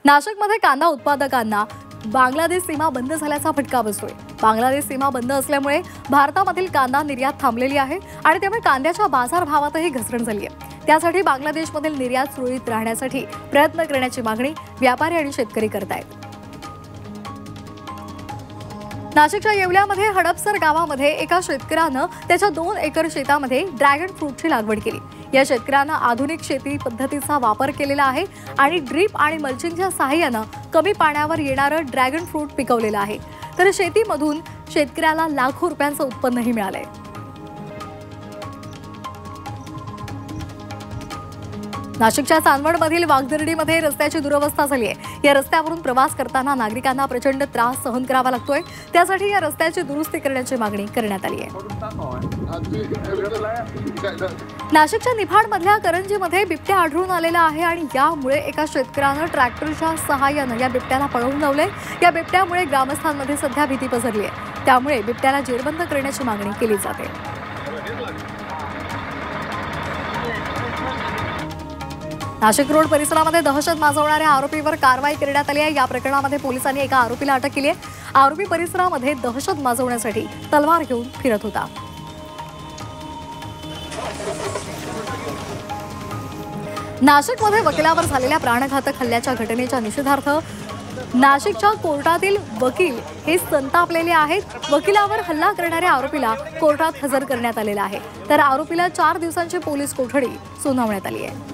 नाशिकमध्ये कांदा उत्पादकांना बांगलादेश सीमा बंद झाल्याचा फटका बसतोय। बांगलादेश सीमा बंद असल्यामुळे भारतामधील कांदा निर्यात थांबलेली आहे आणि त्यामुळे कांद्याच्या बाजारभावातही घसरण झाली आहे। त्यासाठी बांगलादेशमधील निर्यात सुरळीत राहण्यासाठी प्रयत्न करण्याची मागणी व्यापारी आणि शेतकरी करतायत। नाशिकच्या येवल्यामध्ये हडपसर गावामध्ये एका शेतकऱ्यानं त्याच्या 2 एकर शेतामध्ये ड्रॅगन फ्रूटची लागवड केली। या शेतकऱ्यानं आधुनिक शेती पद्धतीचा वापर केलेला आहे आणि ड्रीप आणि मल्चिंगच्या सहाय्याने कमी पाण्यावर येणारं ड्रॅगन फ्रूट पिकवलेलं आहे। तर शेतीमधून शेतकऱ्याला लाखो रुपयांचं उत्पन्नही मिळालंय। नाशिकच्या चांदवडमधील वाघदर्डीमध्ये रस्त्याची दुरवस्था झाली आहे। या रस्त्यावरून प्रवास करताना नागरिकांना प्रचंड त्रास सहन करावा लागतोय। त्यासाठी या रस्त्याची दुरुस्ती करण्याची मागणी करण्यात आली आहे। नाशिकच्या निफाडमधल्या करंजीमध्ये बिबट्या आढळून आलेला आहे आणि यामुळे एका शेतकऱ्यानं ट्रॅक्टरच्या सहाय्याने या बिबट्याला पळवून लावले। या बिबट्यामुळे ग्रामस्थांमध्ये सध्या भीती पसरली आहे। त्यामुळे बिबट्याला जेरबंद करण्याची मागणी केली जाते। नाशिक रोड परिसरामध्ये दहशत माजवणाऱ्या आरोपीवर कारवाई करण्यात आली आहे। या प्रकरणामध्ये पोलिसांनी एका आरोपीला अटक केली आहे। आरोपी परिसरामध्ये दहशत माजवण्यासाठी तलवार घेऊन फिरत होता। नाशिकमध्ये वकिलावर झालेल्या प्राणघातक हल्ल्याच्या घटनेच्या निषेधार्थ नाशिकच्या कोर्टातील वकील हे संतापलेले आहेत। वकिलावर हल्ला करणाऱ्या आरोपीला कोर्टात हजर करण्यात आलेला आहे। तर आरोपीला 4 दिवसांची पोलीस कोठडी सुनावण्यात आली आहे।